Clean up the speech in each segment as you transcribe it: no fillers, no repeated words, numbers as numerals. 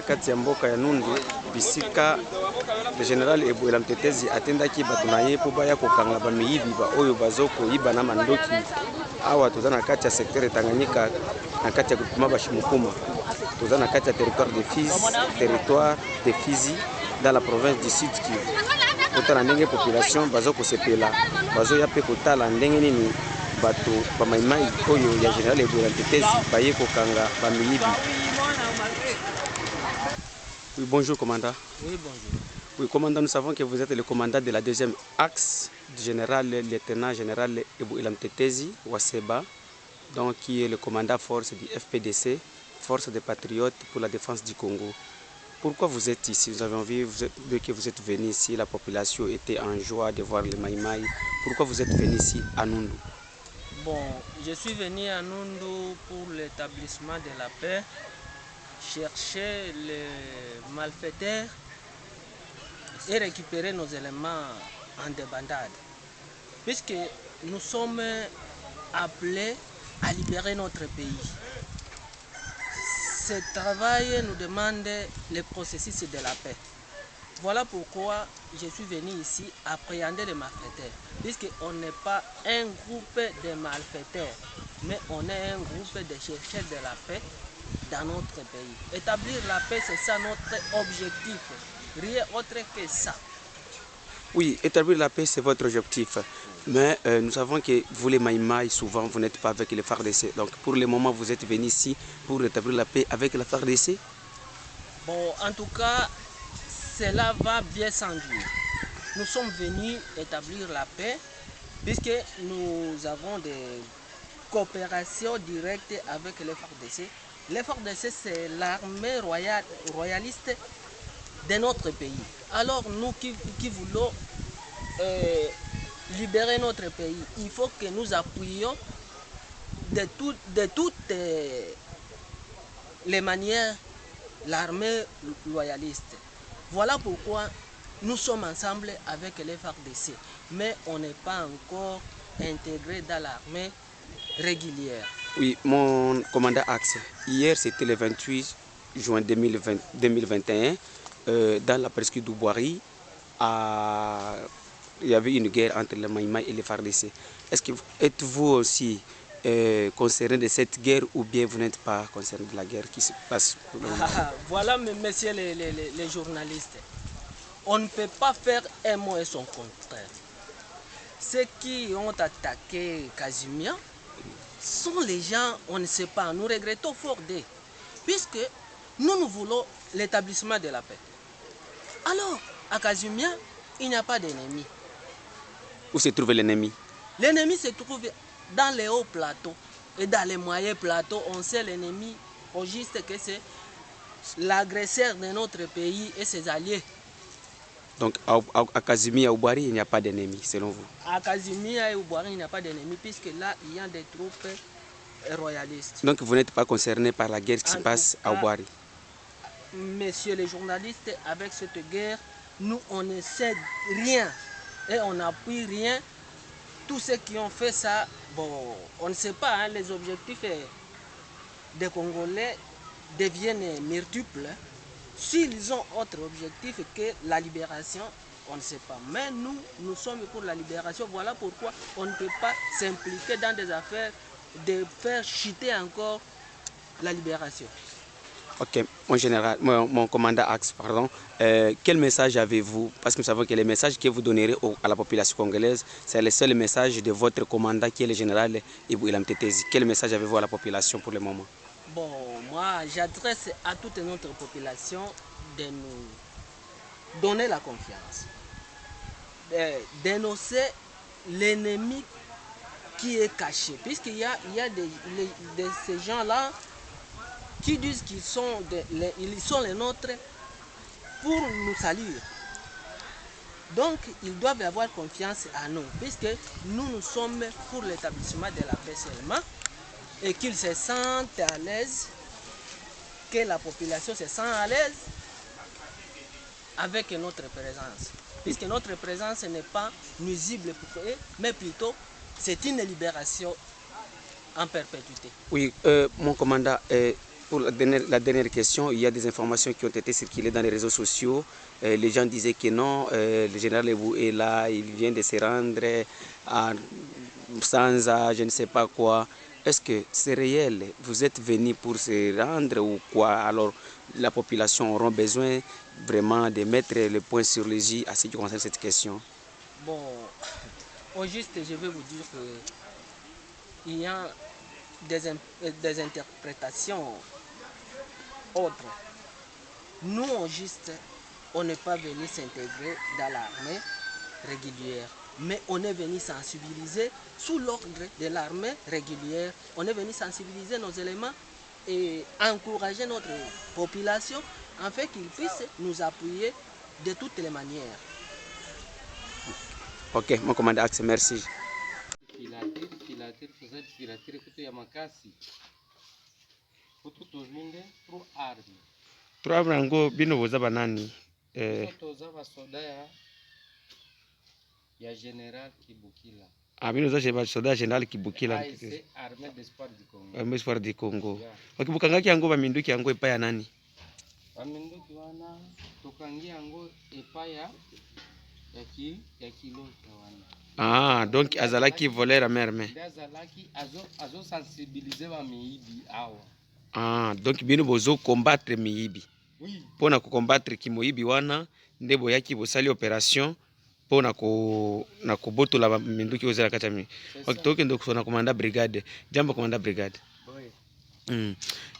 kati ya mboka ya Nundu bisika le général Eboela Mtetezi atendaki bato na ye po baya kokanga bamiyibi ba oyo bazoko yiba na mandoki awa toza na kati ya secteur Tanganyika na kati ya groupement Bashimukuma toza na kati ya territoire de Fizi dans la province du Sud Kivu. Kotala ndenge population bazoko sepela bazo ya pe kotala ndenge nini bato ba maimai oyo ya général Eboela Mtetezi baye kokanga bamiyibi. Oui, bonjour commandant. Oui, bonjour. Oui, commandant, nous savons que vous êtes le commandant de la deuxième axe du général lieutenant général Eboela Mtetezi Waseba, donc qui est le commandant force du FPDC, Force des Patriotes pour la défense du Congo. Pourquoi vous êtes ici? Nous avons vu que vous êtes venu ici, la population était en joie de voir les Maïmaï. Pourquoi vous êtes venu ici à Nundu? Bon, je suis venu à Nundu pour l'établissement de la paix, chercher les malfaiteurs et récupérer nos éléments en débandade. Puisque nous sommes appelés à libérer notre pays. Ce travail nous demande le processus de la paix. Voilà pourquoi je suis venu ici appréhender les malfaiteurs. Puisqu'on n'est pas un groupe de malfaiteurs, mais on est un groupe de chercheurs de la paix dans notre pays. Établir la paix, c'est ça notre objectif. Rien autre que ça. Oui, établir la paix, c'est votre objectif. Mais nous savons que vous, les Maïmaï, souvent, vous n'êtes pas avec les FARDC. Donc, pour le moment, vous êtes venus ici pour établir la paix avec la FARDC? Bon, en tout cas, cela va bien sans dire. Nous sommes venus établir la paix puisque nous avons des coopérations directes avec les FARDC. Les FARDC, c'est l'armée royaliste de notre pays. Alors nous qui voulons libérer notre pays, il faut que nous appuyions de toutes les manières l'armée loyaliste. Voilà pourquoi nous sommes ensemble avec les FARDC, mais on n'est pas encore intégré dans l'armée régulière. Oui, mon commandant Axe, hier c'était le 28 juin 2021, dans la presqu'île d'Ouboiri, il y avait une guerre entre les Maïmaï et les FARDC. Êtes-vous aussi concerné de cette guerre ou bien vous n'êtes pas concerné de la guerre qui se passe pour le moment? Voilà, messieurs les journalistes, on ne peut pas faire un mot et son contraire. Ceux qui ont attaqué Casimia sont les gens, on ne sait pas, nous regrettons fort d'eux, puisque nous voulons l'établissement de la paix. Alors, à Casimia, il n'y a pas d'ennemi. Où se trouve l'ennemi? L'ennemi se trouve dans les hauts plateaux et dans les moyens plateaux. On sait l'ennemi au juste que c'est l'agresseur de notre pays et ses alliés. Donc à Casimia et Ouboiri, il n'y a pas d'ennemi, selon vous? À Casimia et Ouboiri, il n'y a pas d'ennemi, puisque là, il y a des troupes royalistes. Donc vous n'êtes pas concerné par la guerre qui se passe à Ouboiri? Messieurs les journalistes, avec cette guerre, nous, on ne sait rien et on n'appuie rien. Tous ceux qui ont fait ça, bon, on ne sait pas, hein, les objectifs des Congolais deviennent multiples. S'ils ont autre objectif que la libération, on ne sait pas. Mais nous sommes pour la libération. Voilà pourquoi on ne peut pas s'impliquer dans des affaires de faire chuter encore la libération. Ok, mon général, mon commandant Axe, pardon, quel message avez-vous? Parce que nous savons que les messages que vous donnerez à la population congolaise, c'est le seul message de votre commandant qui est le général Eboela Mtetezi. Quel message avez-vous à la population pour le moment? Bon, moi, j'adresse à toute notre population de nous donner la confiance, de dénoncer l'ennemi qui est caché, puisqu'il y a de ces gens-là qui disent qu'ils sont, ils sont les nôtres pour nous saluer. Donc, ils doivent avoir confiance à nous, puisque nous sommes pour l'établissement de la paix seulement, et qu'ils se sentent à l'aise, que la population se sent à l'aise avec notre présence. Puisque notre présence n'est pas nuisible pour eux, mais plutôt c'est une libération en perpétuité. Oui, mon commandant, pour la dernière question, il y a des informations qui ont été circulées dans les réseaux sociaux. Les gens disaient que non, le général Ebou est là, il vient de se rendre à Sanza, je ne sais pas quoi. Est-ce que c'est réel? Vous êtes venu pour se rendre ou quoi? Alors, la population aura besoin vraiment de mettre le point sur les i à ce qui concerne cette question. Bon, au juste, je vais vous dire que il y a des interprétations autres. Nous, au juste, on n'est pas venu s'intégrer dans l'armée régulière, mais on est venu sensibiliser sous l'ordre de l'armée régulière. On est venu sensibiliser nos éléments et encourager notre population afin qu'ils puissent nous appuyer de toutes les manières. Ok, mon commandant Axe, merci. Filatiri kutu ya makasi kutu tozwinde pro arme Turavrango bino boza banani toza basoda ya General Kibukila. Bino za soda General Kibukila Armée d'Espoir du Congo. Armée d'Espoir du Congo. Wakibukangaki yango baminduki yango epa ya nani? Baminduki wana tokangi yango epa ya kilo wana. Donc azalaki voleur merme. Azalaki azo sensibiliser ba miyibi awa. Donc bino bozo combattre miyibi. Oui. Pona ko combattre ki moyibi wana nde boyaki bosali opération pona ko na kobotola minduki ozela kati ya mi. Wakitoke ndo kusona komanda brigade. Jambo komanda brigade.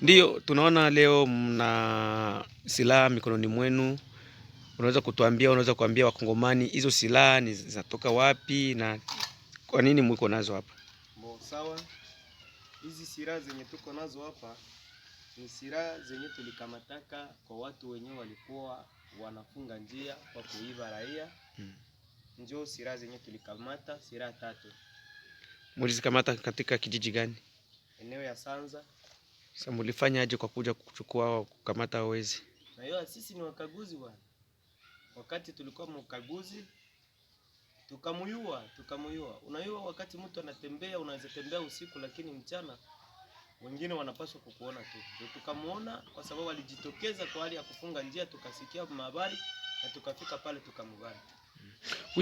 Ndiyo tunaona leo mna silaha mikononi mwenu. Unaweza kuambia wakongomani hizo silaha ni zinatoka wapi na kwa nini mko nazo hapa? Sawa. Hizi silaha zenye tuko nazo hapa ni silaha zenye tulikamataka kwa watu wenyewe walikuwa wanafunga njia kwa kuiba raia. Njoo silaha zenye tulikamata, silaha 3. Mulizikamata katika kijiji gani? Eneo ya Sanza. Sasa mulifanya aje kwa kuja kuchukua kukamata wezi? Na hiyo sisi ni wakaguzi bwana. Wakati tulikuwa mkaguzi tukamuyua. Unayua wakati mtu anatembea unaweza tembea usiku lakini mchana wengine wanapaswa kukuona tu. Ndio tukamuona kwa sababu alijitokeza kwa hali ya kufunga njia, tukasikia habari na tukafika pale tukamubana.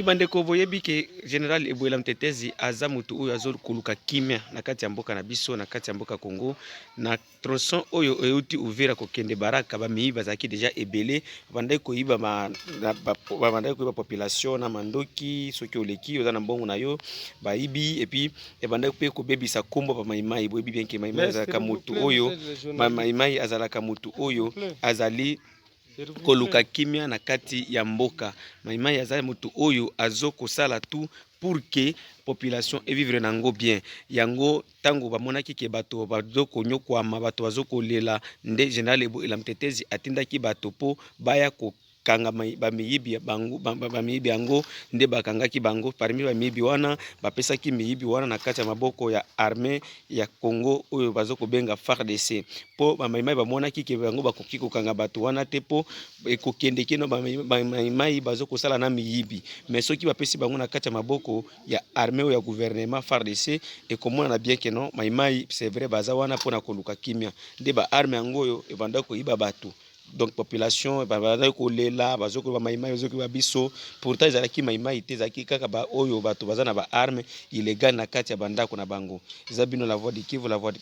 Bandeko boyebi ke General Ebouela Mtetezi aza mutu oyo azokuluka kimia na kati ya mboka na biso na kati ya mboka Congo na tronçon oyo euti Uvira kokende Baraka bamiiba zaki deja ebele bandai koiba bandai koiba population na mandoki soki oleki oza na mbongo na yo baibi et puis bandai pe ko bebisa kombo ba maimai boyebi bien ke maimai azalaka mutu oyo maimai azalaka mutu oyo azali koluka kimia na kati ya mboka. Maimai azali mutu oyo azoko sala tout pour que population vivre nango bien. Yango tango bamonaki ke bato bazoko nyokwama bato bazoko lela nde General Ebouela Mtetezi atindaki bato po baya ko kanga bamiyibi bango bamiyibi yango nde bakangaki bango parmi bamiyibi wana bapesaki miyibi wana na kati ya maboko ya armée ya Congo oyo bazoko benga FARDC po bamaimai bamonaki ke bango bakoki kokanga bato wana te po ekokende keno bamaimai bazoko sala na miyibi mais soki bapesi bango na kati ya maboko ya armée ya gouvernement FARDC ekomona na bien keno maimai c'est vrai baza wana pona koluka kimia nde ba armée yango oyo ebanda ko iba bato. Donc population bazali kolela bazoko ba maimai bazoko ba biso pourtant ezalaki maimai te zaki kaka ba oyo bato bazana ba arme illégal na kati ya bandako na bango ezabino la voix du Kivu, la voix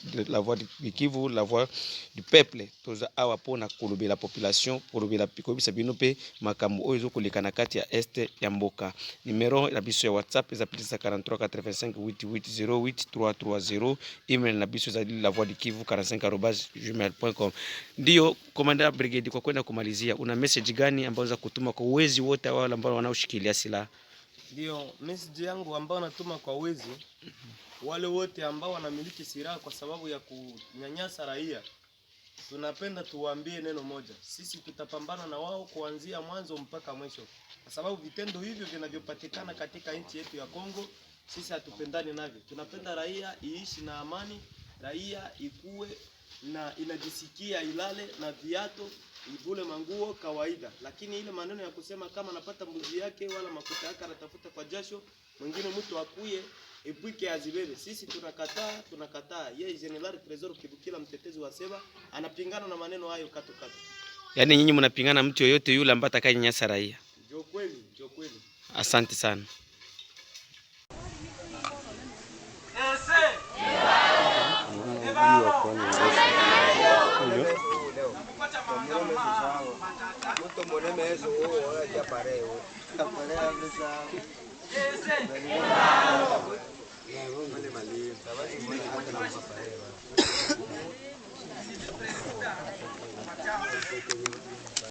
du Kivu, la voix du peuple toza awa pona kolobela population kolobela pikobisa bino pe makambo oyo ezokoleka na kati ya este ya mboka. Numéro la biso ya WhatsApp eza plus 43 85 88 08 330. Email na biso ezali la voix du Kivu 45@gmail.com. Ndio komanda brigade, kwa kwenda kumalizia una message gani ambayo za kutuma kwa wezi wote wale ambao wanaoshikilia silaha? Ndio message yangu ambayo natuma kwa wezi wale wote ambao wanamiliki silaha kwa sababu ya kunyanyasa raia. Tunapenda tuwaambie neno moja. Sisi tutapambana na wao kuanzia mwanzo mpaka mwisho. Kwa sababu vitendo hivyo vinavyopatikana katika nchi yetu ya Kongo, sisi hatupendani navyo. Tunapenda raia iishi na amani, raia ikue na inajisikia ilale na viato ivule manguo kawaida, lakini ile maneno ya kusema kama anapata mbuzi yake wala makuta yake anatafuta kwa jasho, mwingine mtu akuye epwike azibebe, sisi tunakataa. Yeye General Tresor Kibukila, mtetezi wa Seba, anapingana na maneno hayo kato. Yaani nyinyi mnapingana mtu yoyote yule ambaye atakayanyanyasa raia? Ndio kweli. Asante sana.